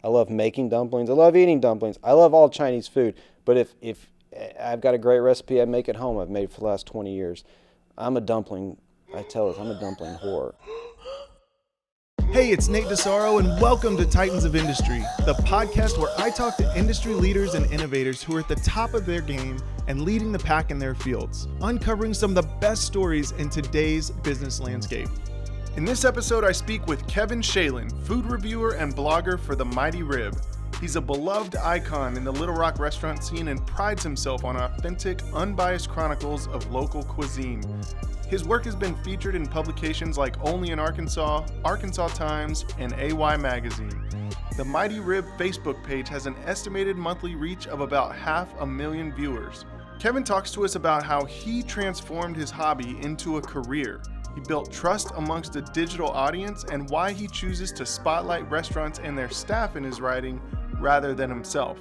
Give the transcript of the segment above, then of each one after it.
I love making dumplings. I love eating dumplings. I love all Chinese food. But if I've got a great recipe I make at home, I've made for the last 20 years. I'm a dumpling, I tell us, I'm a dumpling whore. Hey, it's Nate DiSarro, and welcome to Titans of Industry, the podcast where I talk to industry leaders and innovators who are at the top of their game and leading the pack in their fields, uncovering some of the best stories in today's business landscape. In this episode, I speak with Kevin Shalin, food reviewer and blogger for The Mighty Rib. He's a beloved icon in the Little Rock restaurant scene and prides himself on authentic, unbiased chronicles of local cuisine. His work has been featured in publications like Only in Arkansas, Arkansas Times, and AY Magazine. The Mighty Rib Facebook page has an estimated monthly reach of about 500,000 viewers. Kevin talks to us about how he transformed his hobby into a career. He built trust amongst a digital audience and why he chooses to spotlight restaurants and their staff in his writing rather than himself.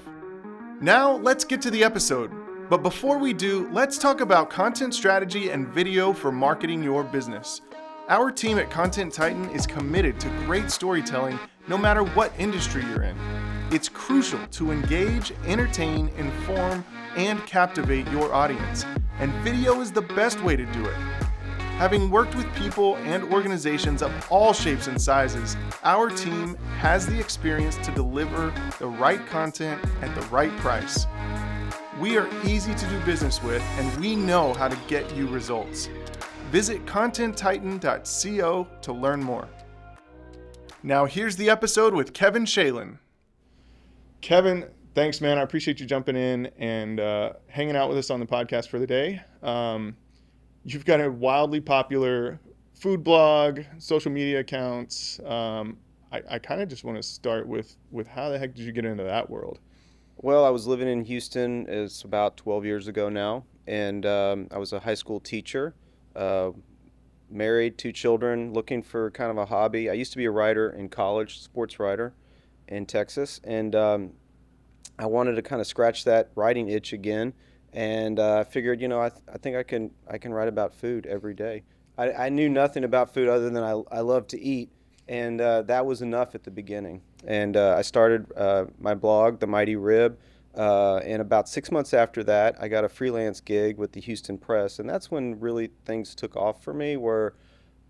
Now, let's get to the episode. But before we do, let's talk about content strategy and video for marketing your business. Our team at Content Titan is committed to great storytelling no matter what industry you're in. It's crucial to engage, entertain, inform, and captivate your audience, and video is the best way to do it. Having worked with people and organizations of all shapes and sizes, our team has the experience to deliver the right content at the right price. We are easy to do business with, and we know how to get you results. Visit contenttitan.co to learn more. Now here's the episode with Kevin Shalin. Kevin, thanks, man. I appreciate you jumping in and hanging out with us on the podcast for the day. You've got a wildly popular food blog, social media accounts. I kind of just want to start with how the heck did you get into that world? Well, I was living in Houston, it's about 12 years ago now, and I was a high school teacher, married, 2 children, looking for kind of a hobby. I used to be a writer in college, sports writer in Texas, and I wanted to kind of scratch that writing itch again, and I figured, I think I can write about food every day. I knew nothing about food other than I love to eat, and that was enough at the beginning. And I started my blog, The Mighty Rib, and about 6 months after that, I got a freelance gig with the Houston Press, and that's when really things took off for me, where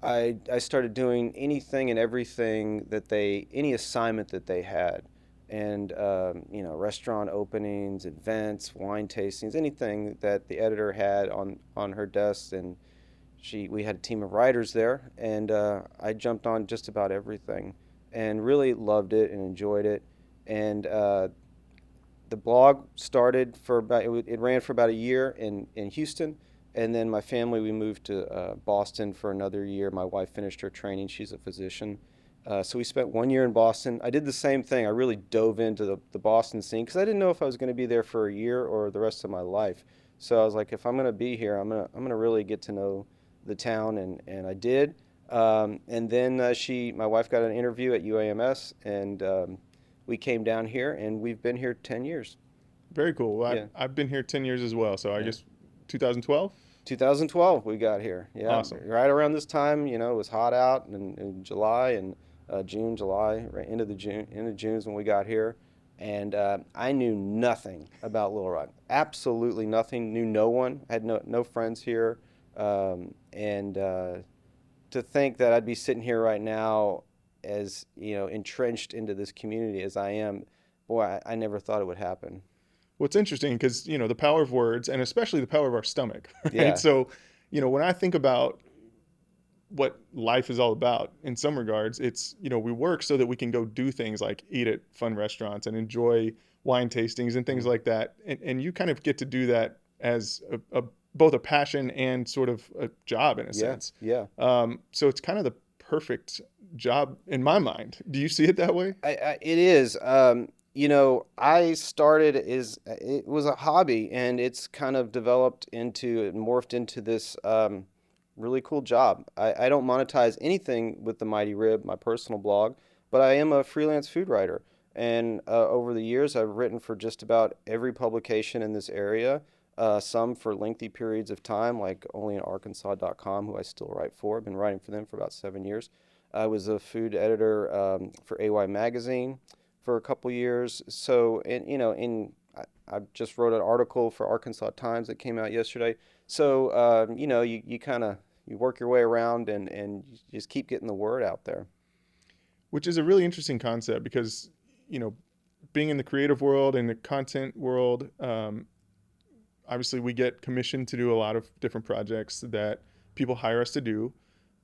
I started doing anything and everything any assignment that they had, and restaurant openings, events, wine tastings, anything that the editor had on her desk, and we had a team of writers there, and I jumped on just about everything and really loved it and enjoyed it. And the blog started it ran for about a year in Houston, and then my family, we moved to Boston for another year. My wife finished her training. She's a physician. So we spent 1 year in Boston. I did the same thing. I really dove into the Boston scene because I didn't know if I was going to be there for a year or the rest of my life. So I was like, if I'm going to be here, I'm gonna really get to know the town, and I did. And then my wife got an interview at UAMS, and we came down here, and we've been here 10 years. Very cool. Well, Yeah. I've been here 10 years as well, so I guess 2012? 2012 we got here. Yeah, Awesome. Right around this time, it was hot out in July, and June, July, right into June is when we got here. And I knew nothing about Little Rock, absolutely nothing, knew no one, had no friends here. And to think that I'd be sitting here right now as, entrenched into this community as I am, boy, I never thought it would happen. Well, it's interesting because, the power of words, and especially the power of our stomach, right? Yeah. So, when I think about what life is all about, in some regards, it's, we work so that we can go do things like eat at fun restaurants and enjoy wine tastings and things like that. And you kind of get to do that as both a passion and sort of a job in a sense. Yeah. So it's kind of the perfect job in my mind. Do you see it that way? It is. I started it was a hobby, and it's kind of morphed into this really cool job. I don't monetize anything with the Mighty Rib, my personal blog, but I am a freelance food writer. And over the years, I've written for just about every publication in this area, some for lengthy periods of time, like onlyinarkansas.com, who I still write for. I've been writing for them for about 7 years. I was a food editor for AY Magazine. for a couple years. So, and I just wrote an article for Arkansas Times that came out yesterday. So, you kind of you work your way around and you just keep getting the word out there. Which is a really interesting concept because, being in the creative world and the content world, obviously we get commissioned to do a lot of different projects that people hire us to do.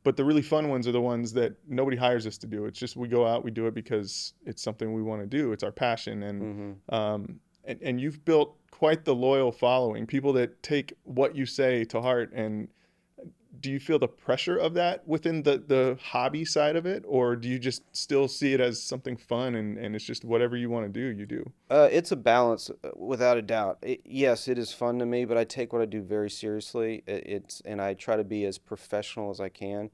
But the really fun ones are the ones that nobody hires us to do. It's just we go out, we do it because it's something we want to do. It's our passion, Hmm. and you've built quite the loyal following. People that take what you say to heart. And do you feel the pressure of that within the hobby side of it, or do you just still see it as something fun and it's just whatever you want to do, you do? It's a balance, without a doubt. Yes, it is fun to me, but I take what I do very seriously. And I try to be as professional as I can,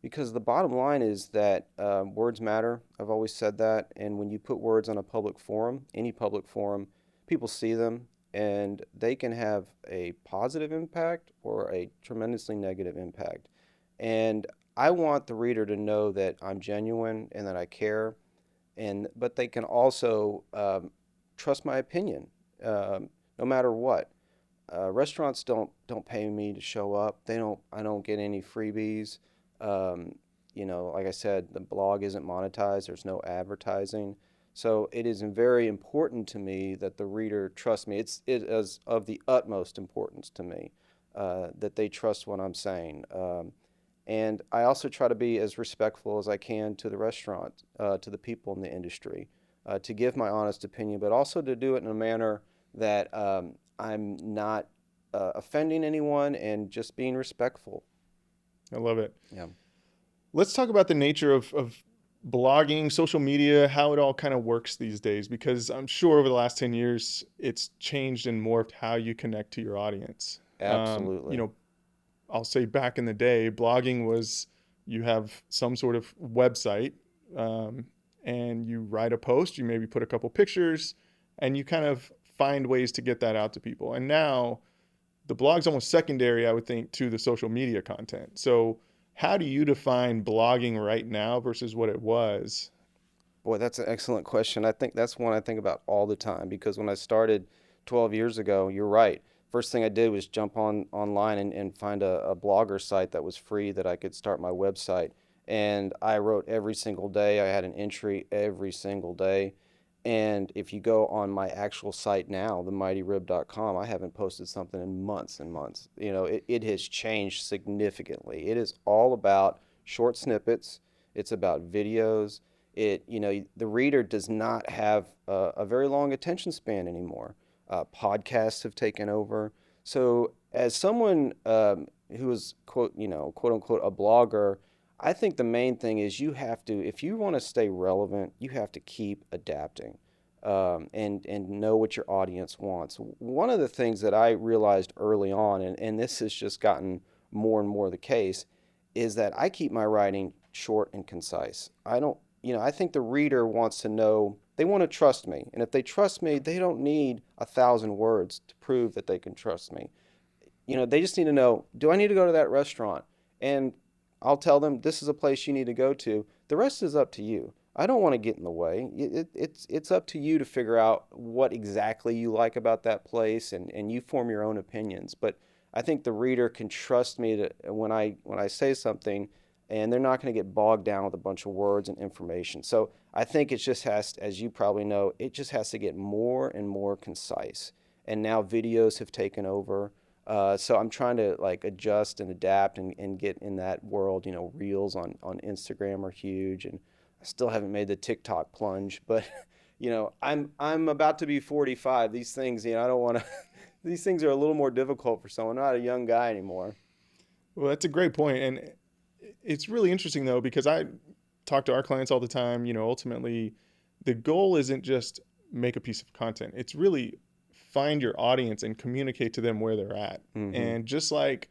because the bottom line is that words matter. I've always said that, and when you put words on a public forum, any public forum, people see them, and they can have a positive impact or a tremendously negative impact. And I want the reader to know that I'm genuine and that I care, and but they can also trust my opinion, no matter what. Restaurants don't pay me to show up. They don't. I don't get any freebies. Like I said, the blog isn't monetized. There's no advertising. So it is very important to me that the reader trust me. It is of the utmost importance to me that they trust what I'm saying. And I also try to be as respectful as I can to the restaurant, to the people in the industry, to give my honest opinion, but also to do it in a manner that I'm not offending anyone and just being respectful. I love it. Yeah. Let's talk about the nature of blogging, social media, how it all kind of works these days, because I'm sure over the last 10 years, it's changed and morphed how you connect to your audience. Absolutely. I'll say back in the day, blogging was you have some sort of website, and you write a post, you maybe put a couple pictures, and you kind of find ways to get that out to people. And now the blog's almost secondary, I would think, to the social media content. So how do you define blogging right now versus what it was? Boy, that's an excellent question. I think that's one I think about all the time, because when I started 12 years ago, you're right. First thing I did was jump online and find a blogger site that was free that I could start my website. And I wrote every single day. I had an entry every single day. And if you go on my actual site now, themightyrib.com, I haven't posted something in months and months. It has changed significantly. It is all about short snippets. It's about videos. The reader does not have a very long attention span anymore. Podcasts have taken over. So as someone who is quote unquote a blogger, I think the main thing is you have to, if you want to stay relevant, you have to keep adapting, and know what your audience wants. One of the things that I realized early on, and this has just gotten more and more the case, is that I keep my writing short and concise. I think the reader wants to know, they want to trust me. And if they trust me, they don't need 1,000 words to prove that they can trust me. They just need to know, do I need to go to that restaurant? And I'll tell them, this is a place you need to go to. The rest is up to you. I don't want to get in the way. It's up to you to figure out what exactly you like about that place, and you form your own opinions. But I think the reader can trust me to, when I say something, and they're not going to get bogged down with a bunch of words and information. So I think it just has, as you probably know, it just has to get more and more concise. And now videos have taken over. So I'm trying to adjust and adapt and get in that world. Reels on Instagram are huge, and I still haven't made the TikTok plunge. But I'm about to be 45. These things, I don't want to. These things are a little more difficult for someone. I'm not a young guy anymore. Well, that's a great point. And it's really interesting, though, because I talk to our clients all the time. Ultimately, the goal isn't just make a piece of content. It's really find your audience and communicate to them where they're at. Mm-hmm. And just like,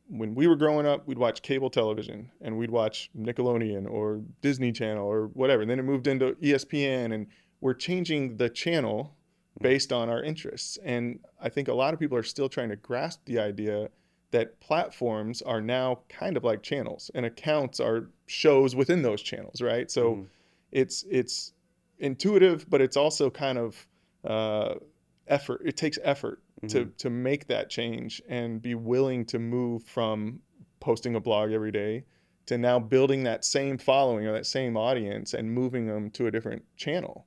when we were growing up, we'd watch cable television and we'd watch Nickelodeon or Disney Channel or whatever. And then it moved into ESPN, and we're changing the channel based on our interests. And I think a lot of people are still trying to grasp the idea that platforms are now kind of like channels, and accounts are shows within those channels, right? So it's intuitive, but it's also kind of effort. It takes effort Hmm. to make that change and be willing to move from posting a blog every day to now building that same following or that same audience and moving them to a different channel.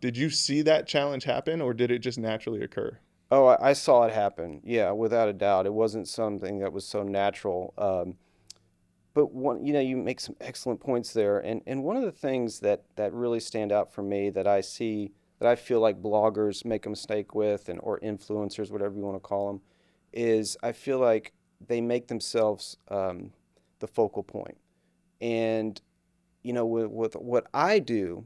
Did you see that challenge happen, or did it just naturally occur? Oh, I saw it happen. Yeah, without a doubt. It wasn't something that was so natural. But one, you make some excellent points there, and one of the things that really stand out for me that I see that I feel like bloggers make a mistake with, and or influencers, whatever you want to call them, is I feel like they make themselves the focal point. And with what I do,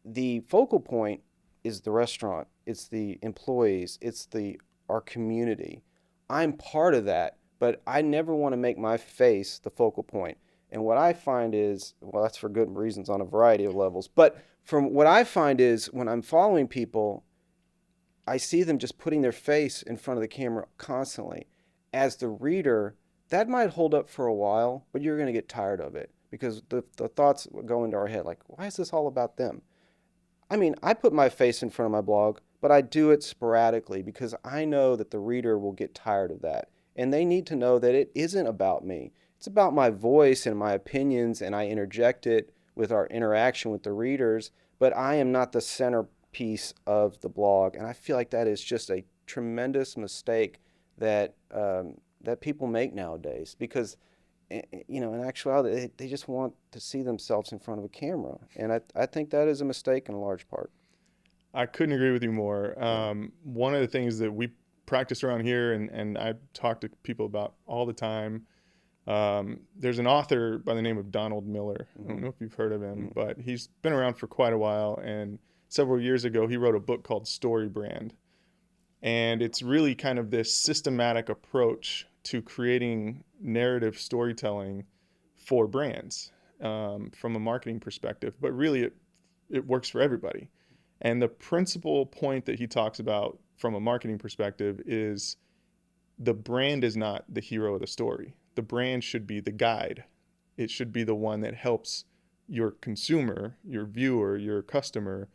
the focal point is the restaurant, it's the employees, it's the our community. I'm part of that, but I never want to make my face the focal point. And what I find is, well, that's for good reasons on a variety of levels. But from what I find is when I'm following people, I see them just putting their face in front of the camera constantly. As the reader, that might hold up for a while, but you're going to get tired of it because the thoughts go into our head like, why is this all about them? I mean, I put my face in front of my blog, but I do it sporadically because I know that the reader will get tired of that. And they need to know that it isn't about me. It's about my voice and my opinions, and I interject it with our interaction with the readers, but I am not the centerpiece of the blog. And I feel like that is just a tremendous mistake that people make nowadays because in actuality, they just want to see themselves in front of a camera. And I think that is a mistake in a large part. I couldn't agree with you more. Yeah. One of the things that we practice around here, and I talk to people about all the time, there's an author by the name of Donald Miller. I don't Mm-hmm. know if you've heard of him, Mm-hmm. but he's been around for quite a while. And several years ago, he wrote a book called Story Brand. And it's really kind of this systematic approach to creating narrative storytelling for brands from a marketing perspective. But really, it works for everybody. And the principal point that he talks about from a marketing perspective is the brand is not the hero of the story. The brand should be the guide. It should be the one that helps your consumer, your viewer, your customer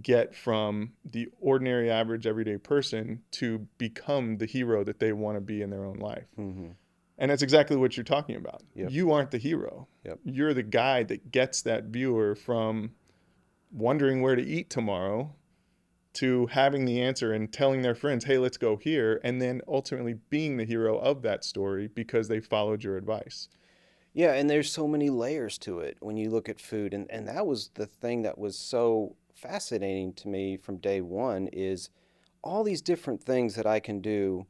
get from the ordinary, average, everyday person to become the hero that they want to be in their own life. Mm-hmm. And that's exactly what you're talking about. Yep. You aren't the hero. Yep. You're the guide that gets that viewer from wondering where to eat tomorrow to having the answer and telling their friends, hey, let's go here, and then ultimately being the hero of that story because they followed your advice. Yeah, and there's so many layers to it when you look at food, and that was the thing that was so fascinating to me from day one is all these different things that I can do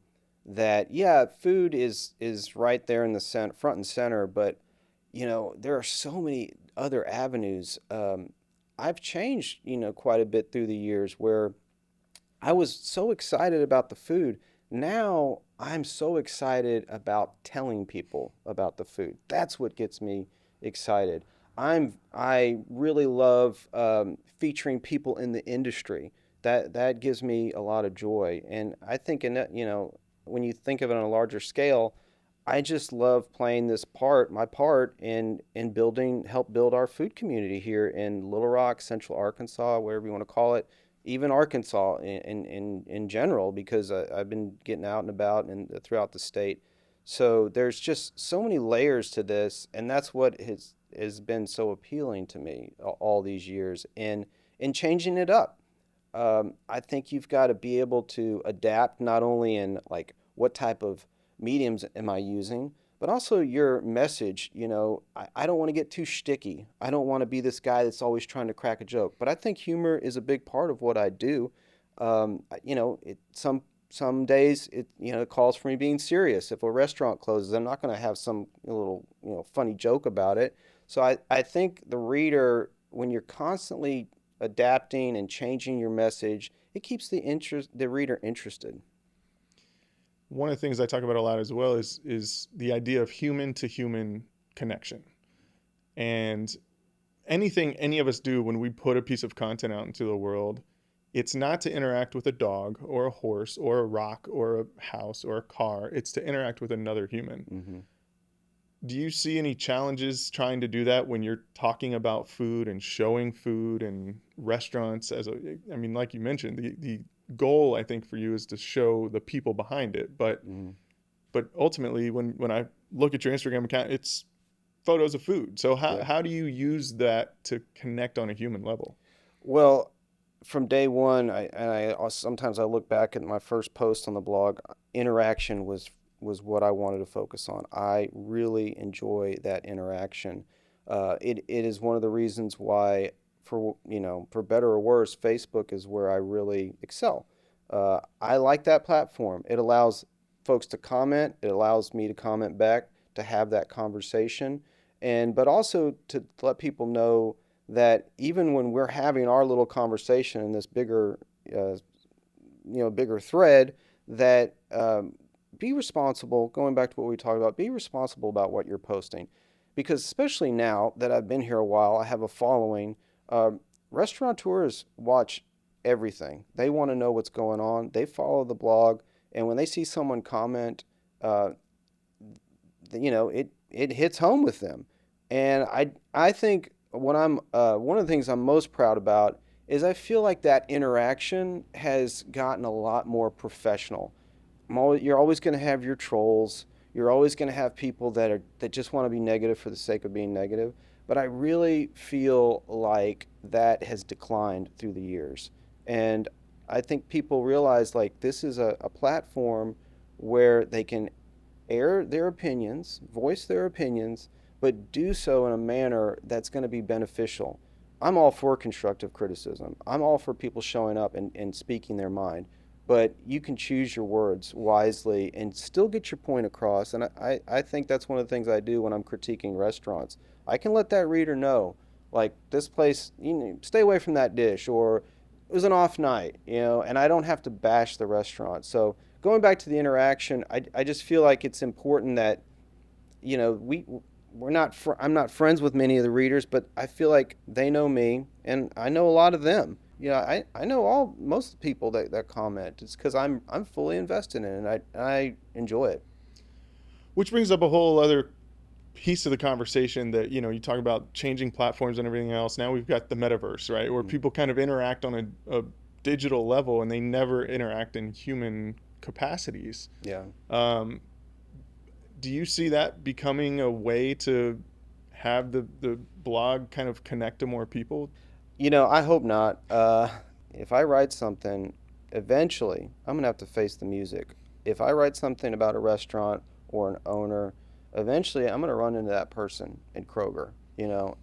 that yeah, food is right there in the front and center, but there are so many other avenues. I've changed, quite a bit through the years where I was so excited about the food. Now I'm so excited about telling people about the food. That's what gets me excited. I really love featuring people in the industry. That gives me a lot of joy. And I think in that, when you think of it on a larger scale, I just love playing my part in help build our food community here in Little Rock, Central Arkansas, wherever you want to call it, even Arkansas in general, because I've been getting out and about and throughout the state. So there's just so many layers to this, and that's what has been so appealing to me all these years, and in changing it up. I think you've got to be able to adapt not only in like what type of mediums am I using, but also your message. I don't want to get too shticky. I don't want to be this guy that's always trying to crack a joke. But I think humor is a big part of what I do. Some days it calls for me being serious. If a restaurant closes, I'm not going to have some little funny joke about it. So I think the reader, when you're constantly adapting and changing your message, it keeps the reader interested. One of the things I talk about a lot as well is the idea of human to human connection. And anything any of us do when we put a piece of content out into the world, it's not to interact with a dog or a horse or a rock or a house or a car. It's to interact with another human. Mm-hmm. Do you see any challenges trying to do that when you're talking about food and showing food and restaurants I mean, like you mentioned, the goal I think for you is to show the people behind it, Mhm. but ultimately when I look at your Instagram account, it's photos of food. So Yeah. how do you use that to connect on a human level? Well, from day one, sometimes I look back at my first post on the blog. Interaction was what I wanted to focus on. I really enjoy that interaction. It is one of the reasons why, for better or worse, Facebook is where I really excel. I like that platform. It allows folks to comment. It allows me to comment back, to have that conversation, and but also to let people know that even when we're having our little conversation in this uh, bigger thread, that be responsible. Going back to what we talked about, be responsible about what you're posting, because especially now that I've been here a while, I have a following. Uh, Restaurateurs watch everything. They want to know what's going on. They follow the blog, and when they see someone comment, uh, it hits home with them. And I think what I'm one of the things I'm most proud about is I feel like that interaction has gotten a lot more professional. You're always going to have your trolls. You're always going to have people that just want to be negative for the sake of being negative. But I really feel like that has declined through the years. And I think people realize like this is a platform where they can air their opinions, voice their opinions, but do so in a manner that's going to be beneficial. I'm all for constructive criticism. I'm all for people showing up and speaking their mind, but you can choose your words wisely and still get your point across. And I think that's one of the things I do when I'm critiquing restaurants. I can let that reader know, like, this place, stay away from that dish, or it was an off night, and I don't have to bash the restaurant. So going back to the interaction, I just feel like it's important that we're not I'm not friends with many of the readers, but I feel like they know me and I know a lot of them. I know most of the people that comment. It's because I'm fully invested in it and I enjoy it. Which brings up a whole other piece of the conversation that you talk about changing platforms and everything else. Now we've got the metaverse, right, where Mm. people kind of interact on a digital level and they never interact in human capacities. Yeah. um, do you see that becoming a way to have the blog kind of connect to more people? I hope not. If I write something, eventually I'm gonna have to face the music. If I write something about a restaurant or an owner, eventually I'm gonna run into that person in Kroger,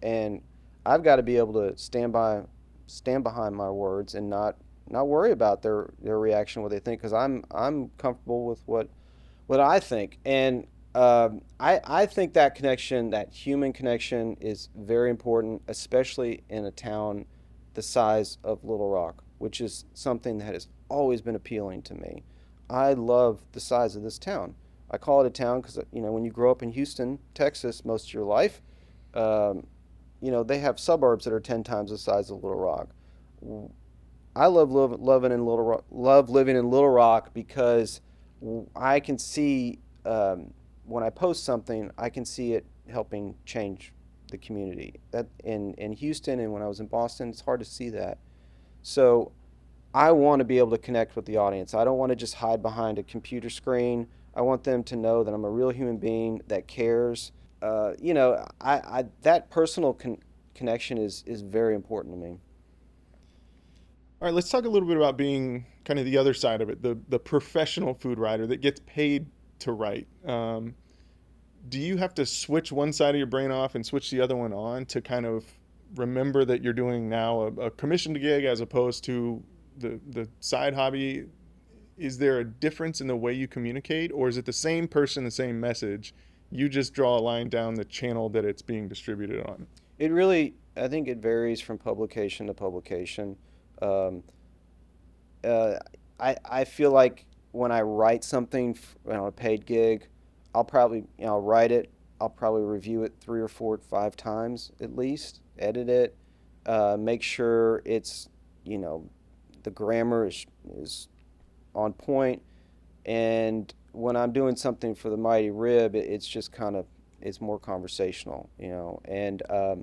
and I've got to be able to stand behind my words and not worry about their reaction, what they think, because I'm comfortable with what I think. And I think that connection, that human connection, is very important, especially in a town the size of Little Rock, which is something that has always been appealing to me. I love the size of this town. I call it a town because when you grow up in Houston, Texas, most of your life, um, they have suburbs that are 10 times the size of Little Rock. I love living in Little Rock because I can see when I post something, I can see it helping change the community. That in Houston and when I was in Boston, it's hard to see that. So I want to be able to connect with the audience. I don't want to just hide behind a computer screen. I want them to know that I'm a real human being that cares. That personal connection is very important to me. All right, let's talk a little bit about being kind of the other side of it, the professional food writer that gets paid to write. Do you have to switch one side of your brain off and switch the other one on to kind of remember that you're doing now a commissioned gig as opposed to the side hobby? Is there a difference in the way you communicate, or is it the same person, the same message? You just draw a line down the channel that it's being distributed on. I think it varies from publication to publication. Um, uh, I feel like when I write something on a paid gig, I'll probably write it. I'll probably review it 3 or 4, 5 times at least, edit it, make sure it's you know the grammar is on point. And when I'm doing something for the Mighty Rib, it's just kind of it's more conversational, and I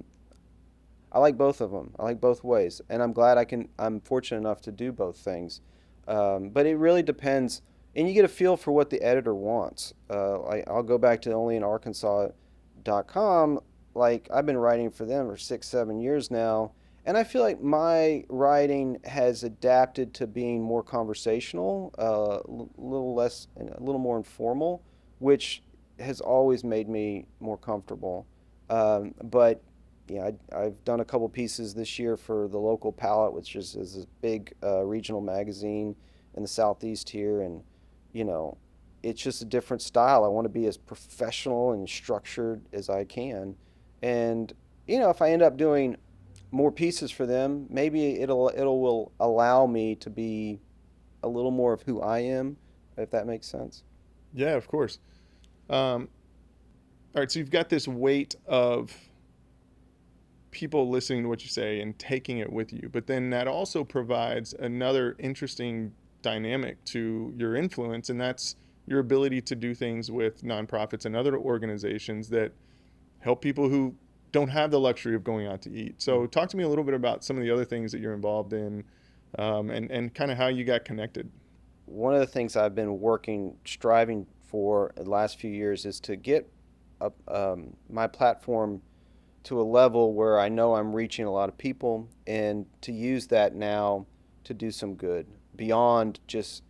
like both of them. I like both ways, and I'm glad I'm fortunate enough to do both things. But it really depends, and you get a feel for what the editor wants. I'll go back to onlyinarkansas.com. Like I've been writing for them for 6, 7 years now, and I feel like my writing has adapted to being more conversational, little less, a little more informal, which has always made me more comfortable. But yeah, I've done a couple pieces this year for the local Palette, which is a big regional magazine in the southeast here, and you know, it's just a different style. I want to be as professional and structured as I can, and if I end up doing more pieces for them, maybe it'll will allow me to be a little more of who I am, if that makes sense. Yeah, of course. Um, all right, so you've got this weight of people listening to what you say and taking it with you, but then that also provides another interesting dynamic to your influence, and that's your ability to do things with nonprofits and other organizations that help people who don't have the luxury of going out to eat. So talk to me a little bit about some of the other things that you're involved in, and kind of how you got connected. One of the things I've been striving for the last few years is to get my platform to a level where I know I'm reaching a lot of people, and to use that now to do some good beyond just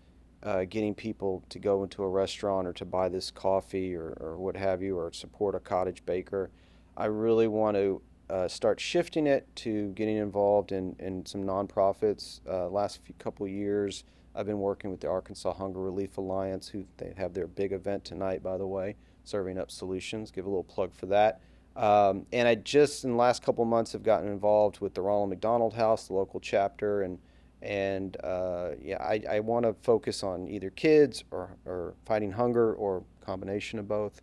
getting people to go into a restaurant or to buy this coffee or what have you, or support a cottage baker. I really want to start shifting it to getting involved in some nonprofits. Last couple of years, I've been working with the Arkansas Hunger Relief Alliance, who they have their big event tonight, by the way, serving up solutions. Give a little plug for that. And I just in the last couple of months have gotten involved with the Ronald McDonald House, the local chapter, and yeah, I want to focus on either kids or fighting hunger or combination of both.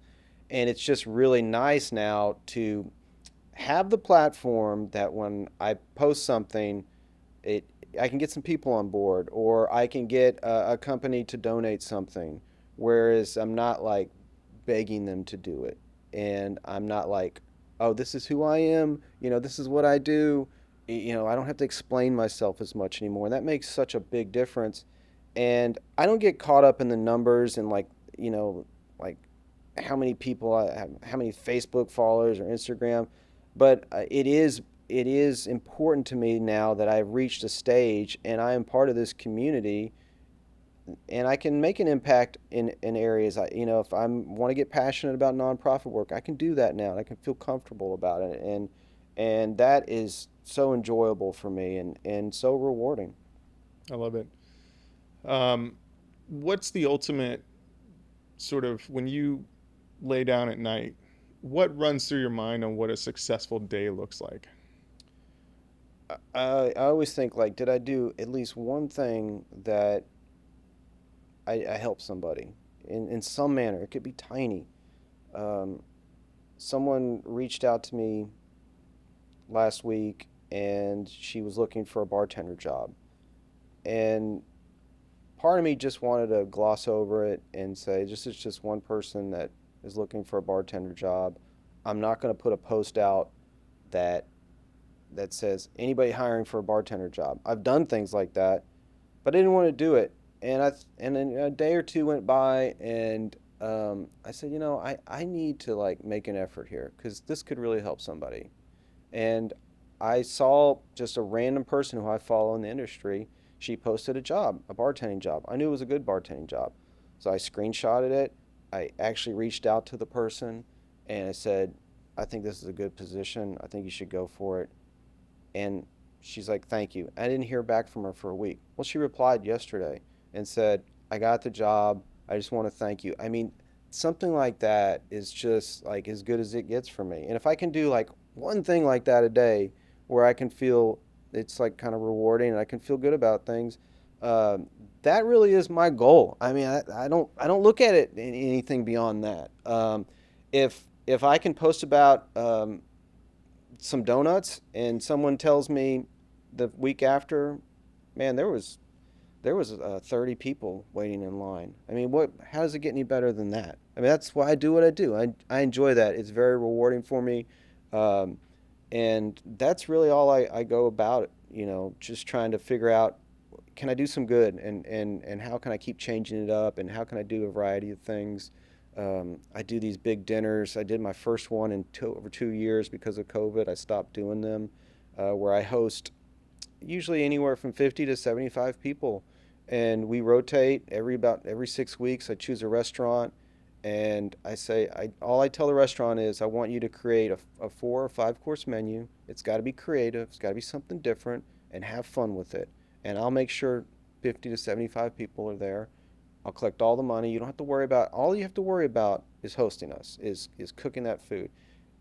And it's just really nice now to have the platform that when I post something, it I can get some people on board, or I can get a company to donate something. Whereas I'm not like begging them to do it, and I'm not like, oh, this is who I am. This is what I do. I don't have to explain myself as much anymore, and that makes such a big difference. And I don't get caught up in the numbers and like how many people I have, how many Facebook followers or Instagram, but it is important to me now that I've reached a stage and I am part of this community, and I can make an impact in areas. If I want to get passionate about nonprofit work, I can do that now, and I can feel comfortable about it, and that is so enjoyable for me and so rewarding. I love it. Um, what's the ultimate sort of when you lay down at night? What runs through your mind on what a successful day looks like? I always think like, did I do at least one thing that I helped somebody in some manner? It could be tiny. Um, Someone reached out to me last week, and she was looking for a bartender job. And part of me just wanted to gloss over it and say, it's just one person that is looking for a bartender job. I'm not going to put a post out that says anybody hiring for a bartender job. I've done things like that, but I didn't want to do it. And then a day or two went by, and I said, I need to like make an effort here because this could really help somebody. And I saw just a random person who I follow in the industry. She posted a job, a bartending job. I knew it was a good bartending job. So I screenshotted it. I actually reached out to the person and I said, I think this is a good position. I think you should go for it. And she's like, thank you. I didn't hear back from her for a week. Well, she replied yesterday and said, I got the job. I just want to thank you. I mean, something like that is just like as good as it gets for me. And if I can do like one thing like that a day where I can feel it's like kind of rewarding and I can feel good about things, that really is my goal. I mean, I don't look at it in anything beyond that. If I can post about some donuts and someone tells me the week after, man, there was 30 people waiting in line. I mean, how does it get any better than that? I mean, that's why I do what I do. I enjoy that. It's very rewarding for me. Um, and that's really all I go about it, just trying to figure out, can I do some good, and how can I keep changing it up, and how can I do a variety of things. I do these big dinners. I did my first one in over 2 years because of COVID. I stopped doing them, where I host usually anywhere from 50 to 75 people, and we rotate about every 6 weeks. I choose a restaurant, and all I tell the restaurant is, I want you to create a 4 or 5 course menu. It's got to be creative, it's got to be something different, and have fun with it. And I'll make sure 50 to 75 people are there. I'll collect all the money. You don't have to worry about All you have to worry about is hosting us, is cooking that food.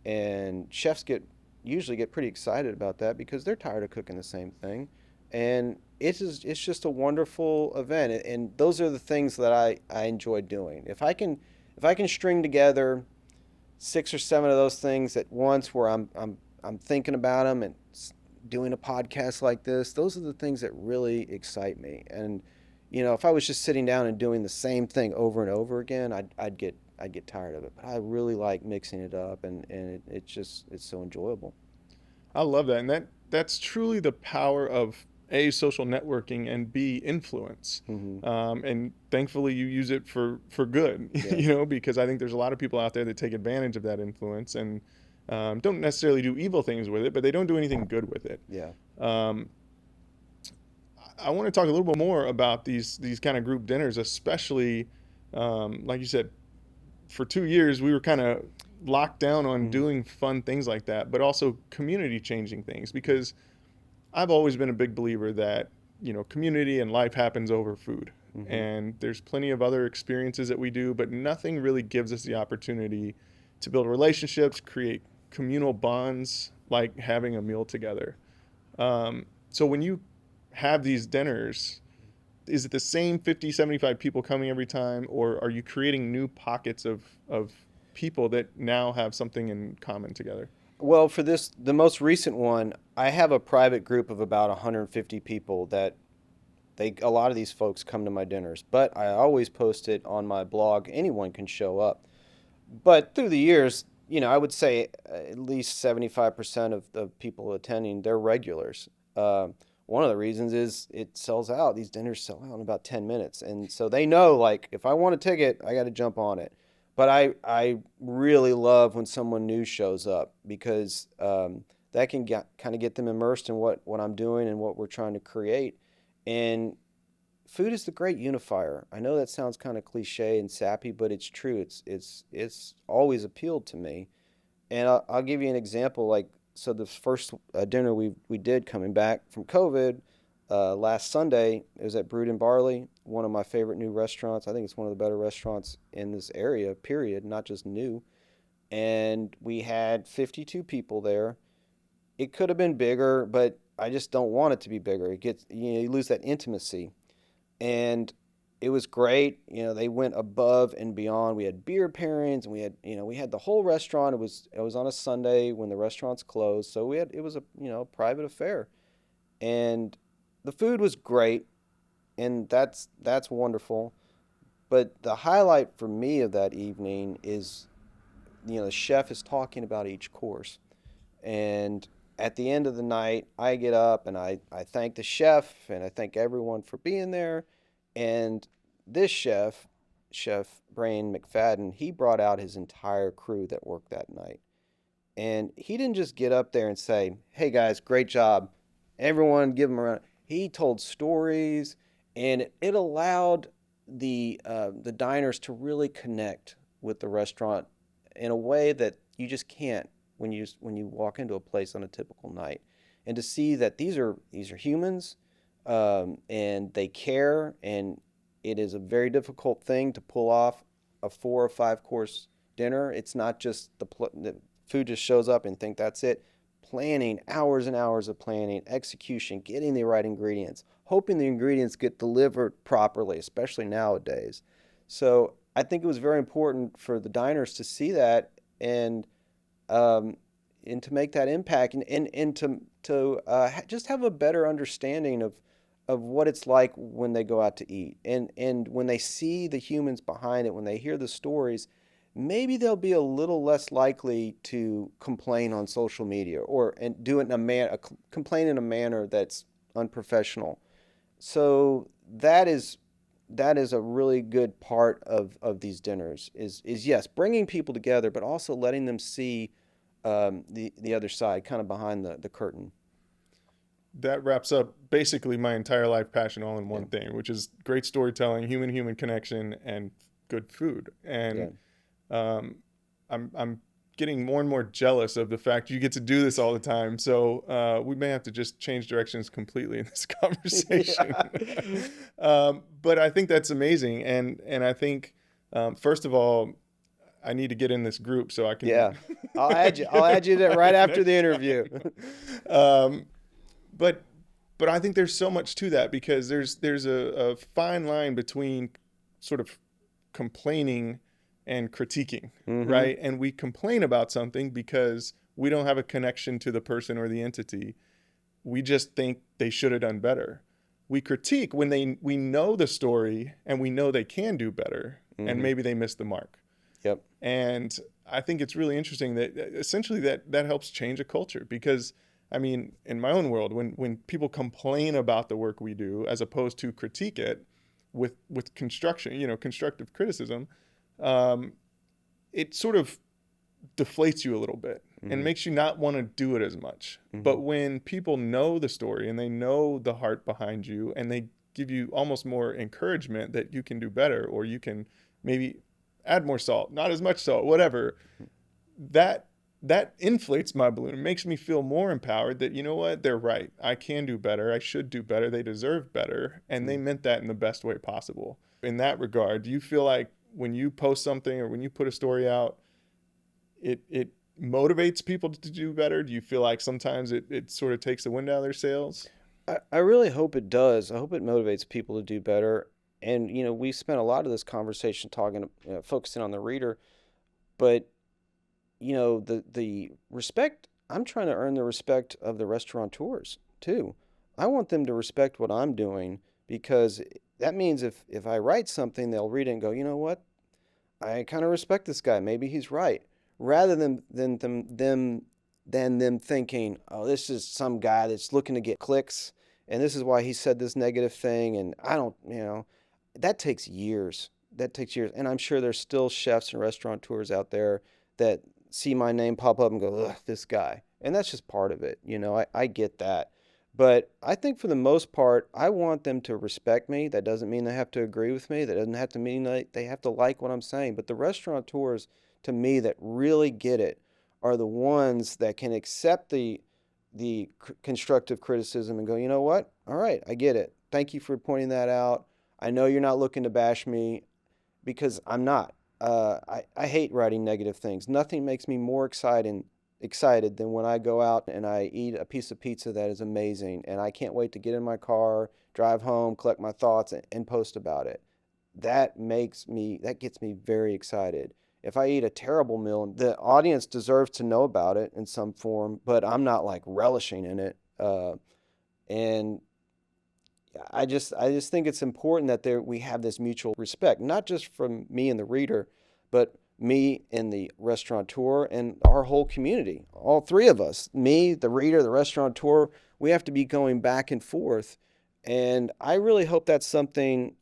And chefs usually get pretty excited about that because they're tired of cooking the same thing. And it's just a wonderful event. And those are the things that I enjoy doing. If I can string together 6 or 7 of those things at once, where I'm thinking about them and doing a podcast like this, those are the things that really excite me. And if I was just sitting down and doing the same thing over and over again, I'd get tired of it. But I really like mixing it up, and it's so enjoyable. I love that, and that's truly the power of A, social networking, and B, influence. Hmm. And thankfully, you use it for good, Yeah. because I think there's a lot of people out there that take advantage of that influence and don't necessarily do evil things with it, but they don't do anything good with it. Yeah. Um, I want to talk a little bit more about these kind of group dinners, especially like you said, for 2 years we were kind of locked down on Hmm. doing fun things like that, but also community changing things, because I've always been a big believer that community and life happens over food, Hmm. and there's plenty of other experiences that we do, but nothing really gives us the opportunity to build relationships, create communal bonds like having a meal together. So when you have these dinners, is it the same 50, 75 people coming every time, or are you creating new pockets of people that now have something in common together? Well, for the most recent one, I have a private group of about 150 people that a lot of these folks come to my dinners, but I always post it on my blog. Anyone can show up. But through the years, I would say at least 75% of the people attending, they're regulars. One of the reasons is it sells out. These dinners sell out in about 10 minutes. And so they know, like, if I want a ticket, I got to jump on it. But I really love when someone new shows up, because that can kind of get them immersed in what I'm doing and what we're trying to create. And food is the great unifier. I know that sounds kind of cliche and sappy, but it's true. It's always appealed to me. And I'll give you an example. Like, so the first dinner we did coming back from COVID, last Sunday, it was at Brewed and Barley, one of my favorite new restaurants. I think it's one of the better restaurants in this area, period, not just new. And we had 52 people there. It could have been bigger, but I just don't want it to be bigger. You lose that intimacy. And it was great. They went above and beyond. We had beer pairings, and we had the whole restaurant. It was on a Sunday when the restaurant's closed, so it was a private affair, and the food was great, and that's wonderful. But the highlight for me of that evening is, the chef is talking about each course, and at the end of the night, I get up and I thank the chef, and I thank everyone for being there. And this Chef Brain McFadden, he brought out his entire crew that worked that night. And he didn't just get up there and say, "Hey guys, great job. Everyone give him a round." He told stories, and it allowed the diners to really connect with the restaurant in a way that you just can't when you walk into a place on a typical night. And to see that these are humans, and they care, and it is a very difficult thing to pull off a 4 or 5 course dinner. It's not just the food just shows up and think that's it. Planning, hours and hours of planning, execution, getting the right ingredients, hoping the ingredients get delivered properly, especially nowadays. So I think it was very important for the diners to see that, and um, and to make that impact, and to just have a better understanding of what it's like when they go out to eat. And when they see the humans behind it, when they hear the stories, maybe they'll be a little less likely to complain on social media or and do it in complain in a manner that's unprofessional. So that is a really good part of these dinners is yes, bringing people together, but also letting them see the other side, kind of behind the curtain. That wraps up basically my entire life passion all in Yeah, one thing, which is great storytelling, human connection, and good food. yeah. And um, I'm getting more and more jealous of the fact you get to do this all the time. So we may have to just change directions completely in this conversation. Yeah. But I think that's amazing, and I think first of all, I need to get in this group so I can Yeah. I'll add you. I'll get add you to right invited after the next interview. time. But I think there's so much to that because there's a fine line between sort of complaining and critiquing, Mm-hmm. right? And we complain about something because we don't have a connection to the person or the entity. We just think they should have done better. We critique when we know the story and we know they can do better and Mm-hmm. maybe they missed the mark. Yep. And I think it's really interesting that essentially that helps change a culture because I mean, in my own world, when people complain about the work we do as opposed to critique it with construction, constructive criticism, um, it sort of deflates you a little bit and Mm-hmm. makes you not want to do it as much. Mm-hmm. But when people know the story and they know the heart behind you and they give you almost more encouragement that you can do better or you can maybe add more salt, not as much salt, whatever, that inflates my balloon. It makes me feel more empowered that, you know what, they're right. I can do better. I should do better. They deserve better. And they meant that in the best way possible. In that regard, do you feel like when you post something or when you put a story out, it motivates people to do better? Do you feel like sometimes it sort of takes the wind out of their sails? I really hope it does. I hope it motivates people to do better. And we spent a lot of this conversation talking, focusing on the reader, but the respect. I'm trying to earn the respect of the restaurateurs too. I want them to respect what I'm doing because that means if I write something, they'll read it and go, you know what? I kind of respect this guy. Maybe he's right. Rather than them thinking, oh, this is some guy that's looking to get clicks, and this is why he said this negative thing, and I don't, that takes years. That takes years, and I'm sure there's still chefs and restaurateurs out there that see my name pop up and go, ugh, this guy, and that's just part of it. I get that. But I think for the most part, I want them to respect me. That doesn't mean they have to agree with me. That doesn't have to mean they have to like what I'm saying. But the restaurateurs, to me, that really get it are the ones that can accept the constructive criticism and go, you know what? All right, I get it. Thank you for pointing that out. I know you're not looking to bash me because I'm not. I hate writing negative things. Nothing makes me more excited than when I go out and I eat a piece of pizza that is amazing and I can't wait to get in my car, drive home, collect my thoughts and post about it. That gets me very excited. If I eat a terrible meal, the audience deserves to know about it in some form, but I'm not like relishing in it. And I just think it's important that we have this mutual respect, not just from me and the reader, but me and the restaurateur and our whole community. All three of us, me, the reader, the restaurateur, we have to be going back and forth. And I really hope that's something.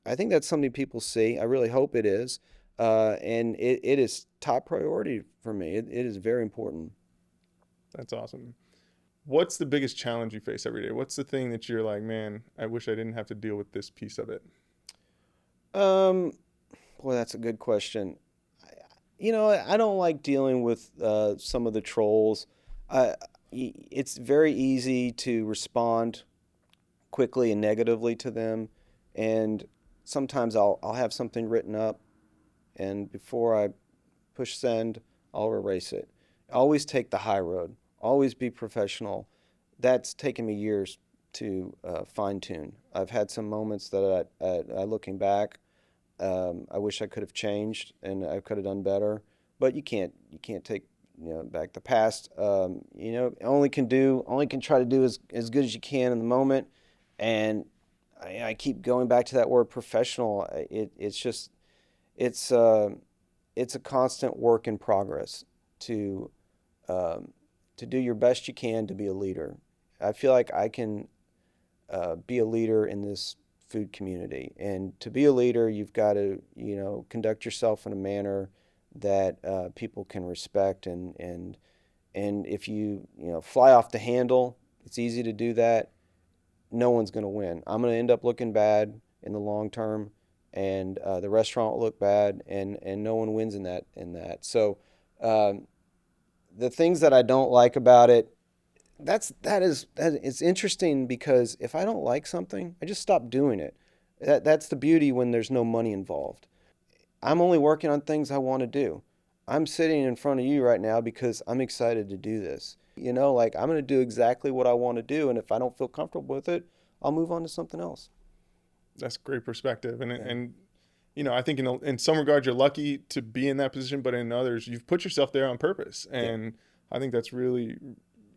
I think that's something people see. I really hope it is. And it is top priority for me. It is very important. That's awesome. What's the biggest challenge you face every day? What's the thing that you're like, man, I wish I didn't have to deal with this piece of it? Um, Boy, that's a good question. I don't like dealing with some of the trolls. Uh, it's very easy to respond quickly and negatively to them, and sometimes I'll have something written up, and before I push send, I'll erase it. Always take the high road. Always be professional. That's taken me years to fine tune. I've had some moments that looking back, I wish I could have changed and I could have done better. But you can't take back the past. Only can try to do as good as you can in the moment. And I keep going back to that word professional. It's uh, it's a constant work in progress to um, to do your best you can to be a leader. I feel like I can be a leader in this food community, and to be a leader, you've got to conduct yourself in a manner that people can respect, and if you fly off the handle, it's easy to do that. No one's going to win. I'm going to end up looking bad in the long term, and the restaurant will look bad, and no one wins in that. So um, the things that I don't like about it, it's interesting because if I don't like something, I just stop doing it. That's the beauty when there's no money involved. I'm only working on things I want to do. I'm sitting in front of you right now because I'm excited to do this. Like I'm going to do exactly what I want to do, and if I don't feel comfortable with it, I'll move on to something else. That's great perspective. And Yeah. and I think in some regards you're lucky to be in that position, but in others you've put yourself there on purpose. Yeah. And I think that's really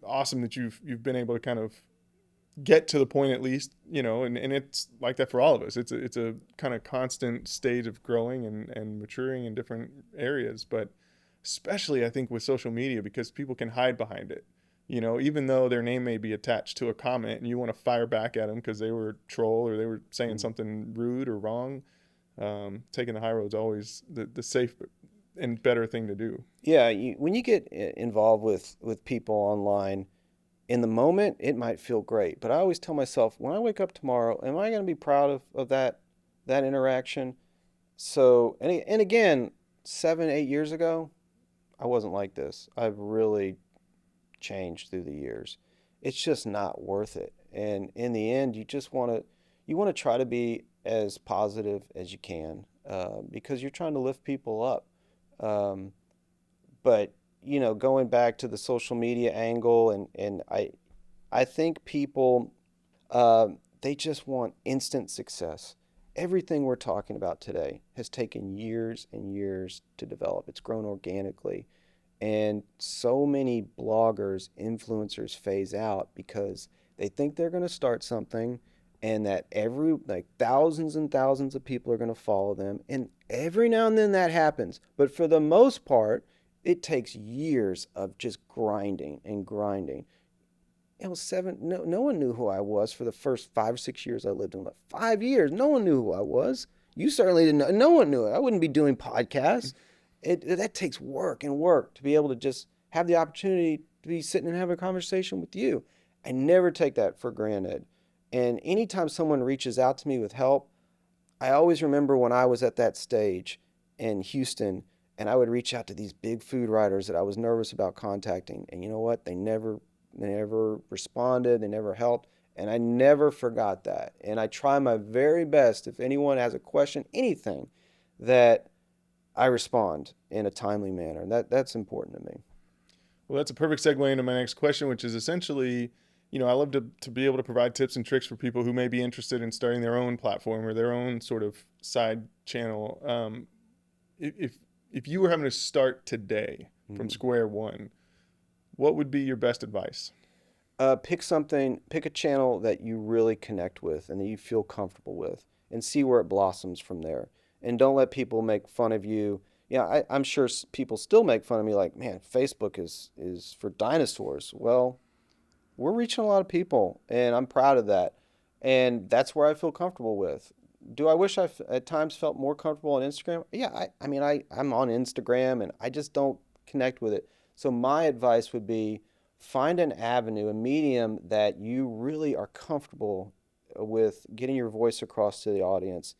awesome that you've been able to kind of get to the point at least, and it's like that for all of us. It's a kind of constant stage of growing and maturing in different areas, but especially I think with social media because people can hide behind it. Even though their name may be attached to a comment and you want to fire back at them because they were a troll or they were saying Mm. something rude or wrong, taking the high road is always the safe and better thing to do. Yeah, when you get involved with people online, in the moment, it might feel great. But I always tell myself, when I wake up tomorrow, am I going to be proud of that interaction? So, and again, 7, 8 years ago, I wasn't like this. I've really changed through the years. It's just not worth it. And in the end, you want to try to be as positive as you can because you're trying to lift people up. Um, but going back to the social media angle, and I think people they just want instant success. Everything we're talking about today has taken years and years to develop. It's grown organically. And so many bloggers, influencers phase out because they think they're going to start something and that like thousands and thousands of people are going to follow them. And every now and then that happens. But for the most part, it takes years of just grinding and grinding. It was no one knew who I was for the first 5 or 6 years I lived in life. 5 years, no one knew who I was. You certainly didn't know. No one knew it. I wouldn't be doing podcasts. That takes work and work to be able to just have the opportunity to be sitting and have a conversation with you. I never take that for granted. And anytime someone reaches out to me with help, I always remember when I was at that stage in Houston and I would reach out to these big food writers that I was nervous about contacting. And you know what? They never responded, they never helped, and I never forgot that. And I try my very best if anyone has a question, anything, that I respond in a timely manner. And that's important to me. Well, that's a perfect segue into my next question, which is essentially, I love to be able to provide tips and tricks for people who may be interested in starting their own platform or their own sort of side channel. If if you were having to start today from Mhm. square one, what would be your best advice? Pick a channel that you really connect with and that you feel comfortable with, and see where it blossoms from there. And don't let people make fun of you. Yeah, I'm sure people still make fun of me, like, man, Facebook is for dinosaurs. Well, we're reaching a lot of people, and I'm proud of that. And that's where I feel comfortable with. Do I wish at times felt more comfortable on Instagram? Yeah, I mean, I'm on Instagram and I just don't connect with it. So my advice would be find an avenue, a medium that you really are comfortable with getting your voice across to the audience,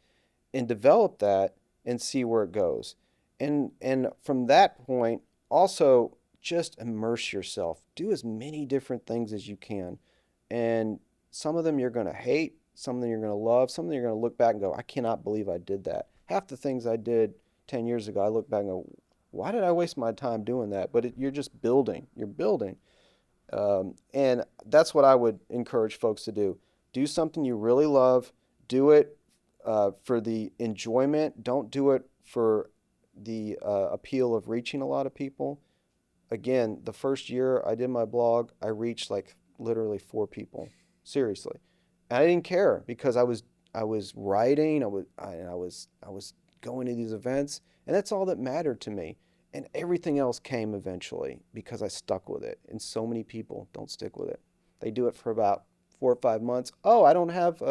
and develop that and see where it goes. And from that point, also just immerse yourself. Do as many different things as you can. And some of them you're going to hate, some of them you're going to love, some of them you're going to look back and go, I cannot believe I did that. Half the things I did 10 years ago, I look back and go, why did I waste my time doing that? But you're just building. You're building. And that's what I would encourage folks to do. Do something you really love. Do it for the enjoyment. Don't do it for the appeal of reaching a lot of people. Again, the first year I did my blog, I reached like literally 4 people. Seriously. And I didn't care because I was writing, I was going to these events, and that's all that mattered to me. And everything else came eventually because I stuck with it. And so many people don't stick with it. They do it for about 4 or 5 months. Oh, I don't have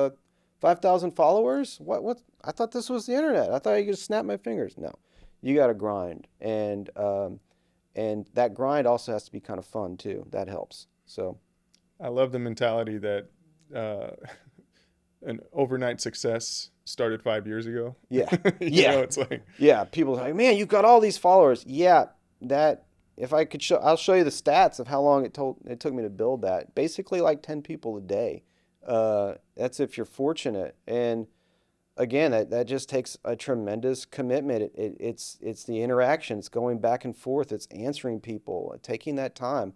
5,000 followers? What? I thought this was the internet. I thought I could just snap my fingers. No, you got to grind. And that grind also has to be kind of fun too. That helps. So, I love the mentality that uh, an overnight success started 5 years ago. yeah. You Yeah. know, it's like, Yeah, people are like, man, you've got all these followers. Yeah, that if I could show, I'll show you the stats of how long it took me to build that. Basically, like 10 people a day. That's if you're fortunate. And again, that just takes a tremendous commitment. It's the interaction. It's going back and forth. It's answering people, taking that time.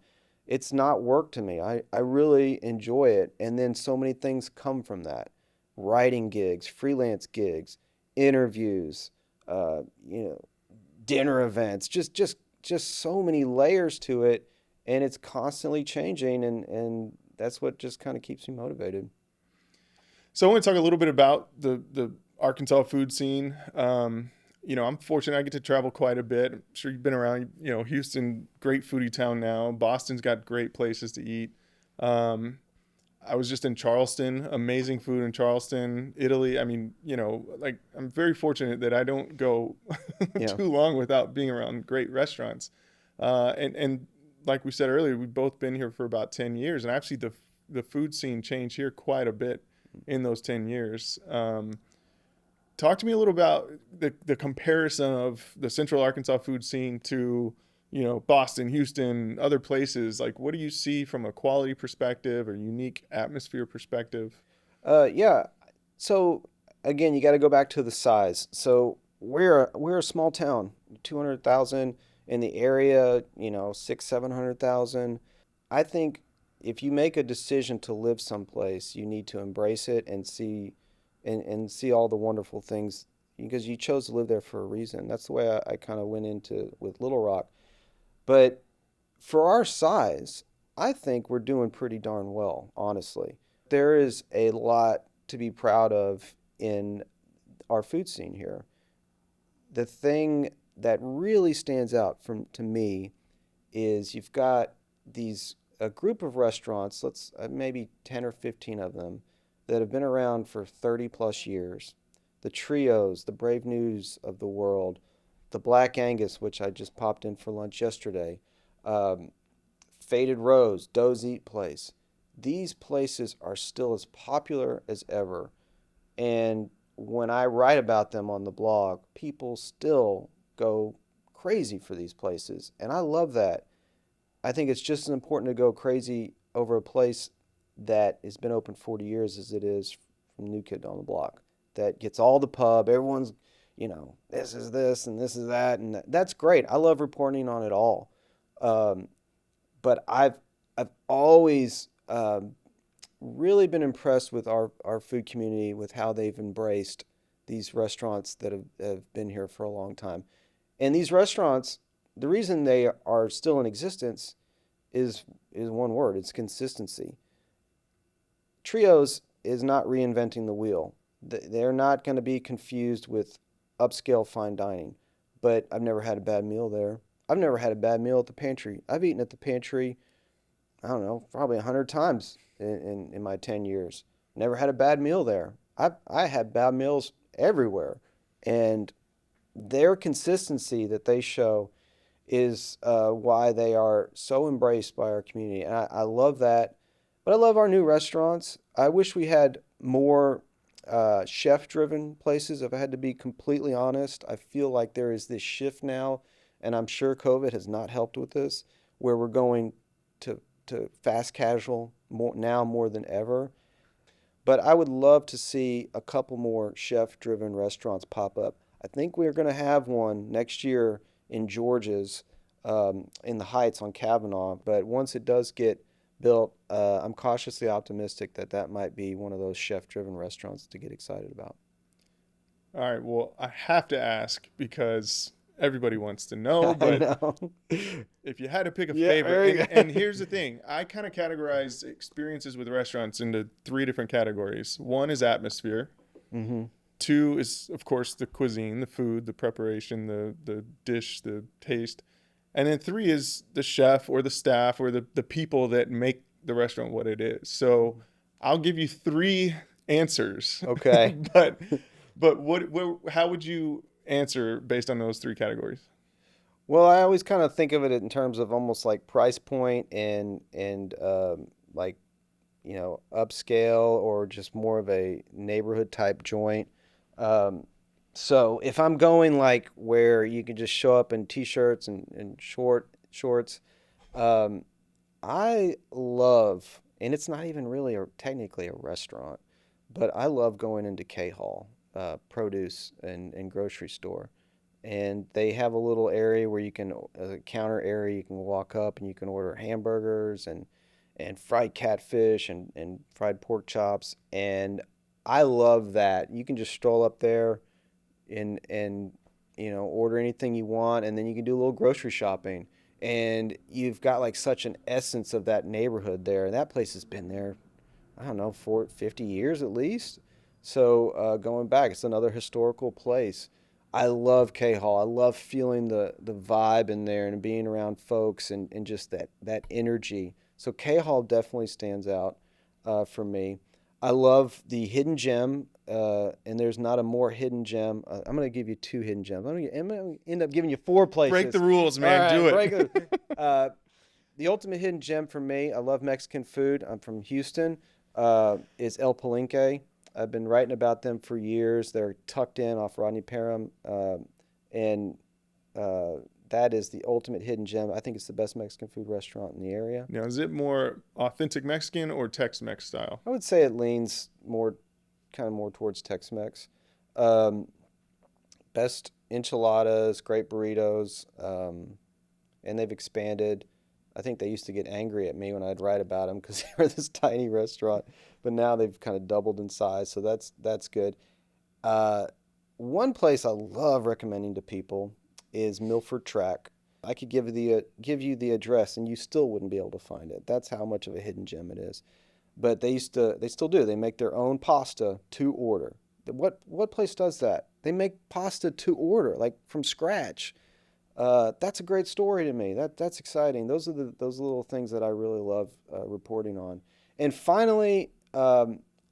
It's not work to me. I really enjoy it. And then so many things come from that. Writing gigs, freelance gigs, interviews, uh, you know, dinner events, just so many layers to it, and it's constantly changing, and that's what just kind of keeps me motivated. so I want to talk a little bit about the Arkansas food scene. I'm fortunate I get to travel quite a bit. I'm sure you've been around. Houston, great foodie town now. Boston's got great places to eat. Um, I was just in Charleston, amazing food in Charleston, Italy. I mean, like I'm very fortunate that I don't go Yeah. too long without being around great restaurants. And like we said earlier, we've both been here for about 10 years, and I've seen the food scene change here quite a bit in those 10 years. Talk to me a little about the comparison of the Central Arkansas food scene to, Boston, Houston, other places. Like, what do you see from a quality perspective or unique atmosphere perspective? Yeah. So again, you got to go back to the size. So we're a small town, 200,000 in the area, six, 700,000. I think if you make a decision to live someplace, you need to embrace it and see all the wonderful things because you chose to live there for a reason. That's the way I kind of went into with Little Rock. But for our size, I think we're doing pretty darn well, honestly. There is a lot to be proud of in our food scene here. The thing that really stands out from to me is you've got these a group of restaurants, let's maybe 10 or 15 of them that have been around for 30 plus years. The Trios, the Brave News of the world, the Black Angus, which I just popped in for lunch yesterday, um, Faded Rose, Doe's Eat Place. These places are still as popular as ever. And when I write about them on the blog, people still go crazy for these places. And I love that. I think it's just as important to go crazy over a place that has been open 40 years as it is from New Kid on the Block. That gets all the pub. Everyone's, this is this and this is that. And that's great. I love reporting on it all. Um, but I've always really been impressed with our food community, with how they've embraced these restaurants that have been here for a long time. And these restaurants, the reason they are still in existence is one word, it's consistency. Trios is not reinventing the wheel. They're not going to be confused with upscale fine dining. But I've never had a bad meal there. I've never had a bad meal at the pantry. I've eaten at the pantry, I don't know, probably 100 times in my 10 years. Never had a bad meal there. I had bad meals everywhere. And their consistency that they show is why they are so embraced by our community. And I love that. But I love our new restaurants. I wish we had more chef driven places. If I had to be completely honest, I feel like there is this shift now, and I'm sure COVID has not helped with this, where we're going to fast casual more than ever. But I would love to see a couple more chef driven restaurants pop up. I think we're going to have one next year in George's in the Heights on Kavanaugh. But once it does get built, I'm cautiously optimistic that that might be one of those chef driven restaurants to get excited about. All right. Well, I have to ask because everybody wants to know, I but know. if you had to pick a Yeah, favorite, very good. and here's the thing, I kind of categorize experiences with restaurants into three different categories. One is atmosphere. Mm-hmm. Two is, of course, the cuisine, the food, the preparation, the dish, the taste. And then three is the chef or the staff or the people that make the restaurant what it is. So I'll give you three answers. Okay. but how would you answer based on those three categories? Well, I always kind of think of it in terms of almost like price point and like upscale or just more of a neighborhood type joint. Um, so if I'm going like where you can just show up in t-shirts and shorts, um, I love, and it's not even really technically a restaurant, but I love going into K Hall, produce and grocery store. And they have a little area where you can, a counter area, you can walk up and you can order hamburgers and fried catfish and fried pork chops. And I love that. You can just stroll up there and order anything you want, and then you can do a little grocery shopping. And you've got like such an essence of that neighborhood there. And that place has been there, I don't know, for 50 years at least. So going back, it's another historical place. I love K Hall. I love feeling the vibe in there and being around folks and just that energy. So K Hall definitely stands out for me. I love the hidden gem, and there's not a more hidden gem. I'm going to give you two hidden gems. I'm going to end up giving you four places. Break the rules, man. All Do right, it. break it. The ultimate hidden gem for me, I love Mexican food. I'm from Houston, is El Palenque. I've been writing about them for years. They're tucked in off Rodney Parham, and that is the ultimate hidden gem. I think it's the best Mexican food restaurant in the area. Now, is it more authentic Mexican or Tex-Mex style? I would say it leans kind of more towards Tex-Mex. Um, Best enchiladas, great burritos, and they've expanded. I think they used to get angry at me when I'd write about them because they were this tiny restaurant, but now they've kind of doubled in size, so that's good. Uh, One place I love recommending to people is Milford Track. I could give you the address, and you still wouldn't be able to find it. That's how much of a hidden gem it is. But they still do. They make their own pasta to order. What place does that? They make pasta to order, like from scratch. That's a great story to me. That's exciting. Those are those little things that I really love reporting on. And finally, I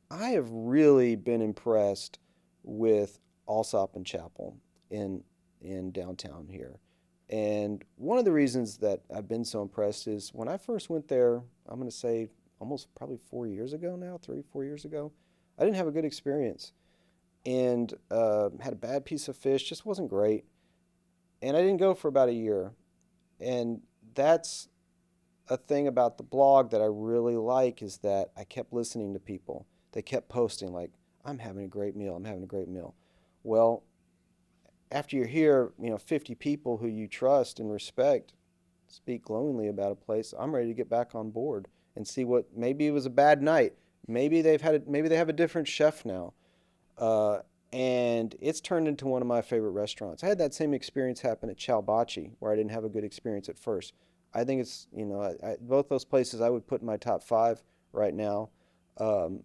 have really been impressed with Allsop and Chapel in downtown here. And one of the reasons that I've been so impressed is when I first went there, I'm going to say almost probably 4 years ago now, 3, 4 years ago, I didn't have a good experience and had a bad piece of fish, just wasn't great. And I didn't go for about a year. And that's a thing about the blog that I really like is that I kept listening to people. They kept posting like, I'm having a great meal, I'm having a great meal. Well, after you hear, 50 people who you trust and respect speak glowingly about a place, I'm ready to get back on board and see what, maybe it was a bad night. Maybe maybe they have a different chef now. And it's turned into one of my favorite restaurants. I had that same experience happen at Ciao Baci, where I didn't have a good experience at first. I think it's, both those places I would put in my top five right now. Um,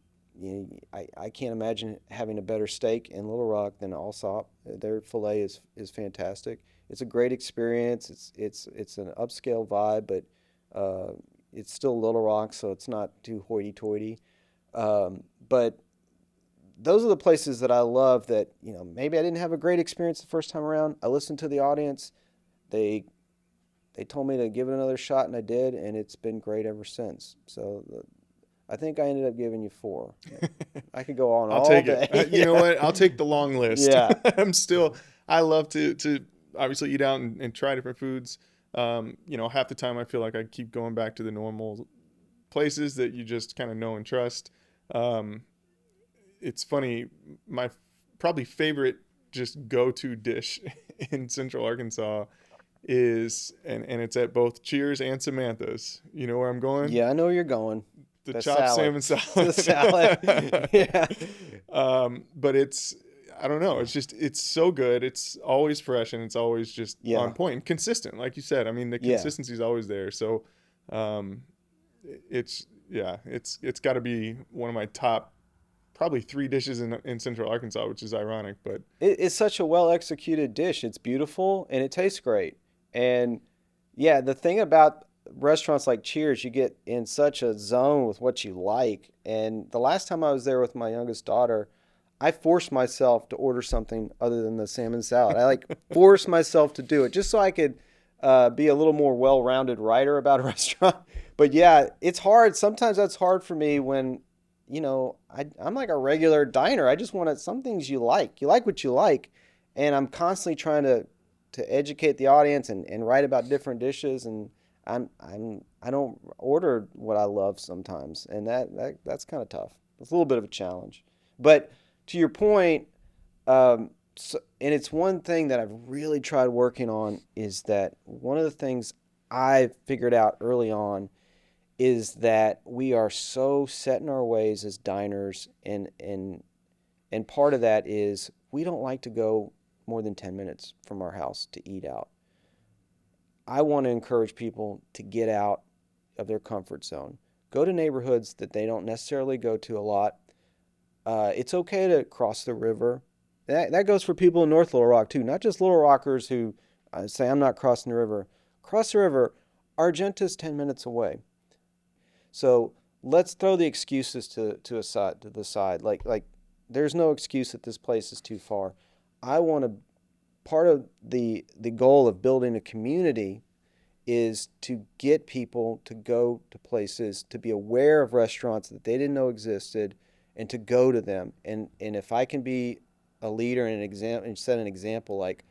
I can't imagine having a better steak in Little Rock than Allsop. Their filet is fantastic. It's a great experience. It's an upscale vibe, but it's still Little Rock, so it's not too hoity-toity. But those are the places that I love that, maybe I didn't have a great experience the first time around. I listened to the audience. They told me to give it another shot, and I did, and it's been great ever since. So I think I ended up giving you 4. I could go on I'll all take day. it. You know what? I'll take the long list. Yeah. I love to obviously eat out and try different foods. Half the time I feel like I keep going back to the normal places that you just kind of know and trust. It's funny, my probably favorite just go-to dish in Central Arkansas is, and it's at both Cheers and Samantha's. You know where I'm going? Yeah, I know where you're going. The The chopped salad. salmon salad. The salad. Yeah. But I don't know. It's so good. It's always fresh and it's always just Yeah. on point and consistent. Like you said, I mean, the Yeah. consistency is always there. So, it's got to be one of my top, probably 3 dishes in Central Arkansas, which is ironic, but It's such a well executed dish. It's beautiful and it tastes great. And yeah, the thing about restaurants like Cheers, you get in such a zone with what you like. And the last time I was there with my youngest daughter, I forced myself to order something other than the salmon salad. I like forced myself to do it just so I could be a little more well-rounded writer about a restaurant. But yeah, it's hard. Sometimes that's hard for me when, I'm like a regular diner. I just want to, some things you like. You like what you like. And I'm constantly trying to educate the audience and write about different dishes. And I don't order what I love sometimes. And that's kind of tough. It's a little bit of a challenge. But to your point, and it's one thing that I've really tried working on is that one of the things I figured out early on is that we are so set in our ways as diners, and part of that is we don't like to go more than 10 minutes from our house to eat out. I want to encourage people to get out of their comfort zone. Go to neighborhoods that they don't necessarily go to a lot. It's okay to cross the river. That goes for people in North Little Rock too, not just Little Rockers who say, I'm not crossing the river. Cross the river. Argenta's 10 minutes away. So let's throw the excuses to the side. Like there's no excuse that this place is too far. I want to, part of the goal of building a community is to get people to go to places, to be aware of restaurants that they didn't know existed, and to go to them. And if I can be a leader and an example and set an example, like,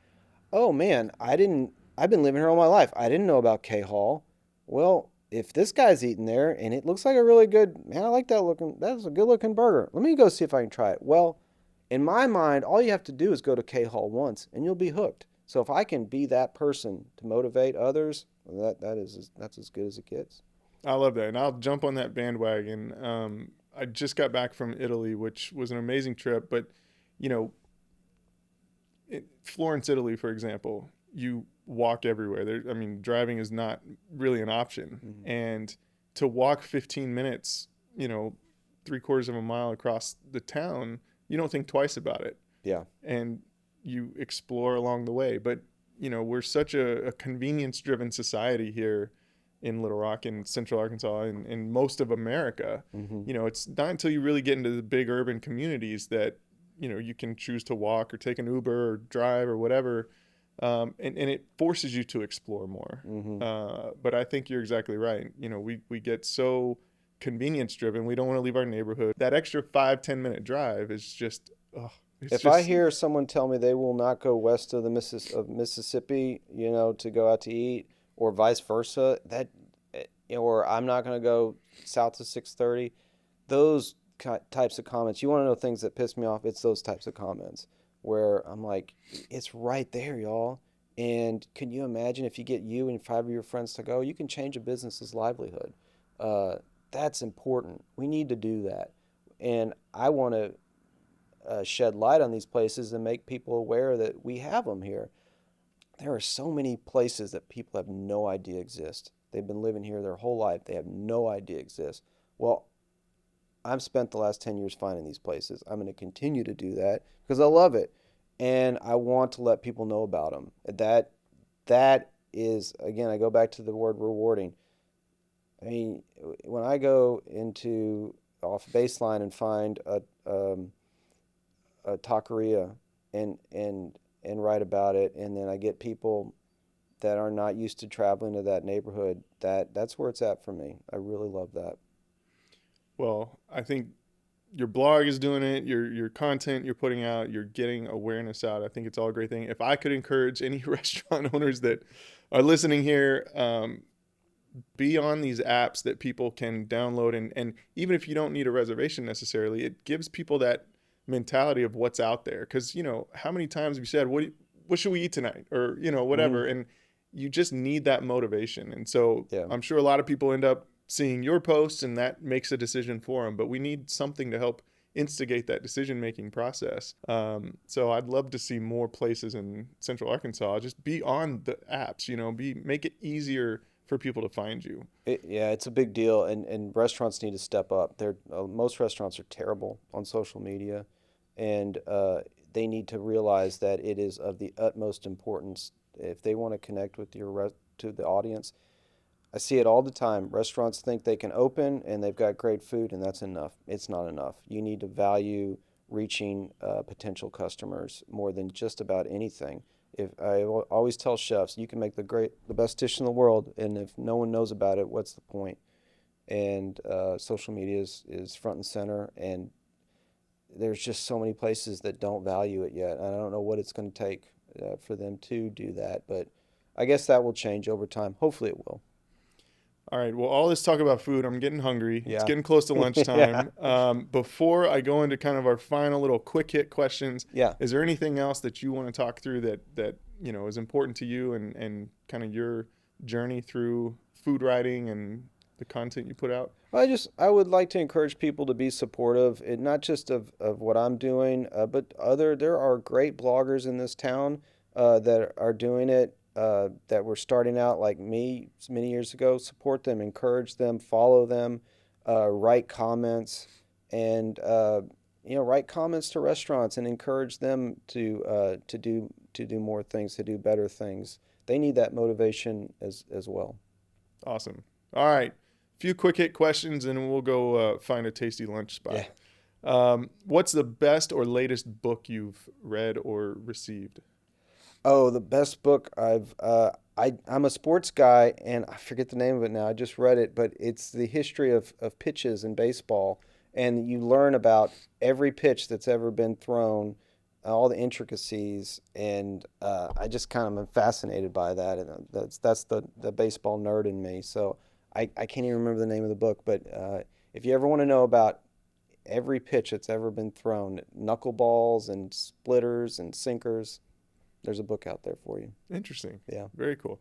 oh man, I've been living here all my life. I didn't know about K Hall. Well, if this guy's eating there and it looks like a really good, man, I like that's a good looking burger. Let me go see if I can try it. Well, in my mind, all you have to do is go to K Hall once and you'll be hooked. So if I can be that person to motivate others, that's as good as it gets. I love that. And I'll jump on that bandwagon. I just got back from Italy, which was an amazing trip, but Florence, Italy, for example, you walk everywhere. Driving is not really an option. Mm-hmm. And to walk 15 minutes, 3/4 of a mile across the town, you don't think twice about it. Yeah. And you explore along the way. But, we're such a convenience-driven society here in Little Rock and Central Arkansas and most of America. Mm-hmm. It's not until you really get into the big urban communities that, you can choose to walk or take an Uber or drive or whatever. And it forces you to explore more. Mm-hmm. But I think you're exactly right. We get so convenience driven. We don't want to leave our neighborhood. That extra 5-10 minute drive is just, if I hear someone tell me they will not go west of Mississippi, to go out to eat, or vice versa, or I'm not going to go south to 630, those types of comments, you want to know things that piss me off, it's those types of comments where I'm like, it's right there, y'all. And can you imagine if you get you and 5 of your friends to go, you can change a business's livelihood. That's important. We need to do that. And I want to shed light on these places and make people aware that we have them here. There are so many places that people have no idea exist. They've been living here their whole life. They have no idea exist. Well, I've spent the last 10 years finding these places. I'm going to continue to do that because I love it. And I want to let people know about them. That is, again, I go back to the word rewarding. I mean, when I go into off baseline and find a taqueria and write about it, and then I get people that are not used to traveling to that neighborhood, that's where it's at for me. I really love that. Well, I think your blog is doing it, your content you're putting out, you're getting awareness out. I think it's all a great thing. If I could encourage any restaurant owners that are listening here, be on these apps that people can download. And even if you don't need a reservation necessarily, it gives people that mentality of what's out there. Because, how many times have you said, what should we eat tonight? Or, whatever. Mm-hmm. And you just need that motivation. And so yeah. I'm sure a lot of people end up seeing your posts and that makes a decision for them. But we need something to help instigate that decision-making process. So I'd love to see more places in Central Arkansas just be on the apps, make it easier for people to find you. Yeah, it's a big deal, and restaurants need to step up. Most restaurants are terrible on social media, and they need to realize that it is of the utmost importance if they want to connect with to the audience. I see it all the time. Restaurants think they can open and they've got great food, and that's enough. It's not enough. You need to value reaching potential customers more than just about anything. If I always tell chefs, you can make the best dish in the world, and if no one knows about it, what's the point? And social media is front and center, and there's just so many places that don't value it yet. I don't know what it's going to take for them to do that, but I guess that will change over time. Hopefully it will. All right. Well, all this talk about food, I'm getting hungry. Yeah. It's getting close to lunchtime. Yeah. Before I go into kind of our final little quick hit questions, Yeah. is there anything else that you want to talk through that is important to you and kind of your journey through food writing and the content you put out? I would like to encourage people to be supportive, not just of what I'm doing, but there are great bloggers in this town that are doing it, that were starting out like me many years ago. Support them, encourage them, follow them, write comments, and write comments to restaurants and encourage them to do more things, to do better things. They need that motivation as well. Awesome. All right. Few quick hit questions and we'll go find a tasty lunch spot. Yeah. What's the best or latest book you've read or received? Oh, the best book I'm a sports guy, and I forget the name of it now. I just read it, but it's the history of pitches in baseball, and you learn about every pitch that's ever been thrown, all the intricacies, and I just kind of am fascinated by that, and that's the baseball nerd in me. So I can't even remember the name of the book, but if you ever want to know about every pitch that's ever been thrown, knuckleballs and splitters and sinkers, there's a book out there for you. Interesting. Yeah. Very cool.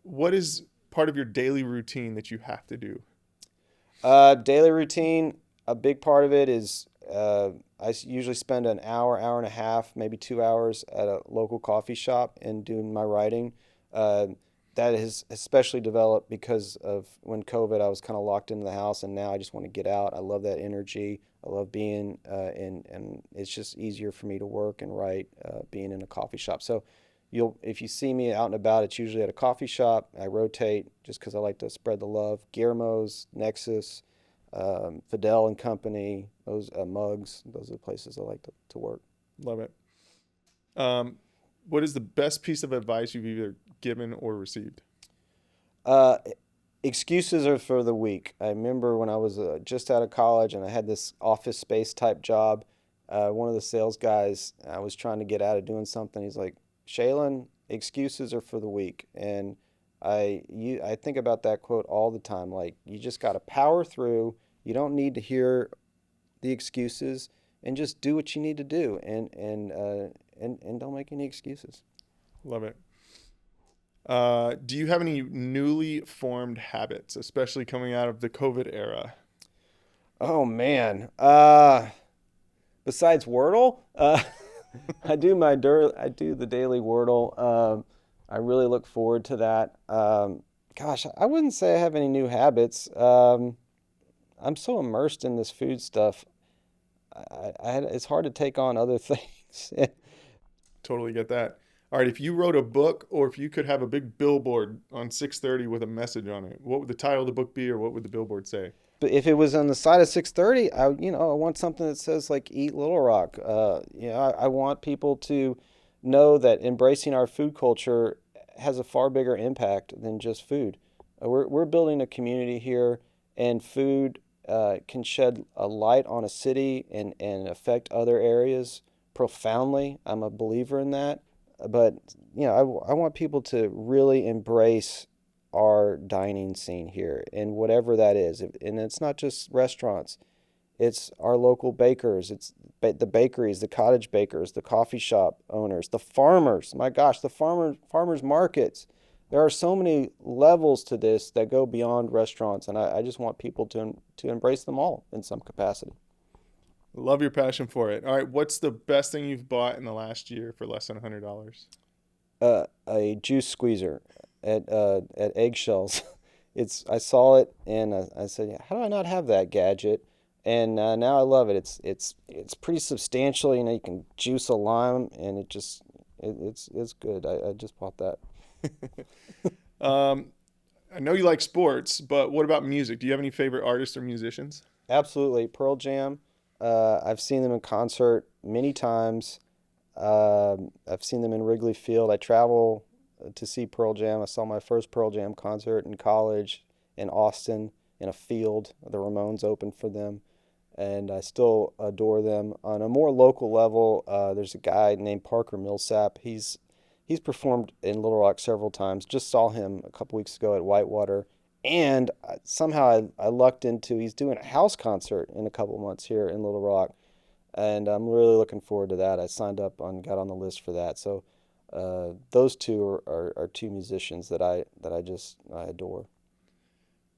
What is part of your daily routine that you have to do? Daily routine, a big part of it is I usually spend an hour and a half, maybe 2 hours at a local coffee shop and doing my writing. That has especially developed because of when COVID, I was kind of locked into the house, and now I just want to get out. I love that energy. I love being and it's just easier for me to work and write being in a coffee shop. So if you see me out and about, it's usually at a coffee shop. I rotate just because I like to spread the love. Guillermo's, Nexus, Fidel and Company, those Mugs, those are the places I like to work. Love it. What is the best piece of advice you've either given or received? Excuses are for the weak. I remember when I was just out of college and I had this office space type job. One of the sales guys, I was trying to get out of doing something. He's like, Shalin, excuses are for the weak. And I think about that quote all the time. Like, you just got to power through. You don't need to hear the excuses, and just do what you need to do, and don't make any excuses. Love it. Do you have any newly formed habits, especially coming out of the COVID era? Oh man. Besides Wordle, I do the daily Wordle. I really look forward to that. Gosh, I wouldn't say I have any new habits. I'm so immersed in this food stuff. It's hard to take on other things. Totally get that. All right, if you wrote a book, or if you could have a big billboard on 630 with a message on it, what would the title of the book be, or what would the billboard say? But if it was on the side of 630, I want something that says like "Eat Little Rock." I want people to know that embracing our food culture has a far bigger impact than just food. We're building a community here, and food can shed a light on a city and affect other areas profoundly. I'm a believer in that. But, I want people to really embrace our dining scene here, and whatever that is. And it's not just restaurants. It's our local bakers. It's the bakeries, the cottage bakers, the coffee shop owners, the farmers. My gosh, the farmers markets. There are so many levels to this that go beyond restaurants, and I just want people to embrace them all in some capacity. Love your passion for it. All right, what's the best thing you've bought in the last year for less than $100? A juice squeezer at Eggshells. I saw it and I said, "Yeah, how do I not have that gadget?" And now I love it. It's pretty substantial. You can juice a lime, and it's good. I just bought that. I know you like sports, but what about music? Do you have any favorite artists or musicians? Absolutely, Pearl Jam. I've seen them in concert many times. I've seen them in Wrigley Field. I travel to see Pearl Jam. I saw my first Pearl Jam concert in college in Austin in a field. The Ramones opened for them, and I still adore them. On a more local level, there's a guy named Parker Millsap. He's performed in Little Rock several times. Just saw him a couple weeks ago at Whitewater. And somehow I lucked into he's doing a house concert in a couple months here in Little Rock. And I'm really looking forward to that. I signed up got on the list for that. So those two are two musicians that I adore.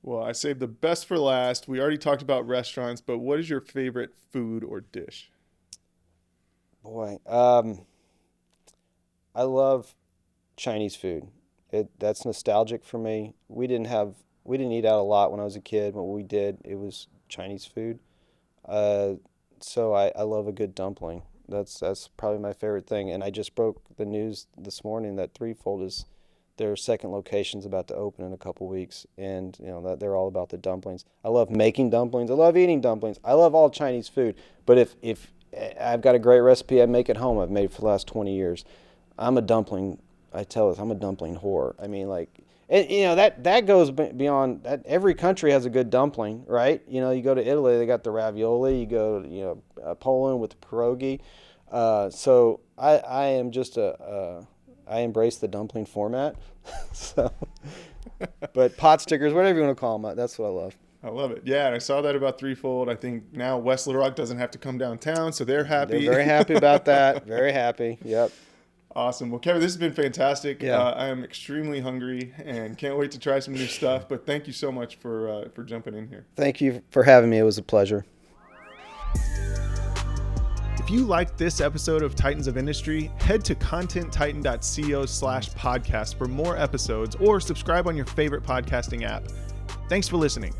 Well, I saved the best for last. We already talked about restaurants, but what is your favorite food or dish? Boy, I love Chinese food. That's nostalgic for me. We didn't eat out a lot when I was a kid. When we did, it was Chinese food. So I love a good dumpling. That's probably my favorite thing. And I just broke the news this morning that Threefold their second location's about to open in a couple weeks, and that they're all about the dumplings. I love making dumplings. I love eating dumplings. I love all Chinese food. But if I've got a great recipe I make at home, I've made for the last 20 years. I'm a dumpling whore. I mean, that goes beyond that. Every country has a good dumpling, right? You go to Italy, they got the ravioli. You go to Poland with the pierogi. So I am just I embrace the dumpling format. So, but pot stickers, whatever you want to call them, that's what I love. I love it. Yeah, and I saw that about Threefold. I think now West Little Rock doesn't have to come downtown, so they're happy. They're very happy about that. Very happy. Yep. Awesome. Well, Kevin, this has been fantastic. Yeah. I am extremely hungry and can't wait to try some new stuff. But thank you so much for jumping in here. Thank you for having me. It was a pleasure. If you liked this episode of Titans of Industry, head to contenttitan.co/podcast for more episodes or subscribe on your favorite podcasting app. Thanks for listening.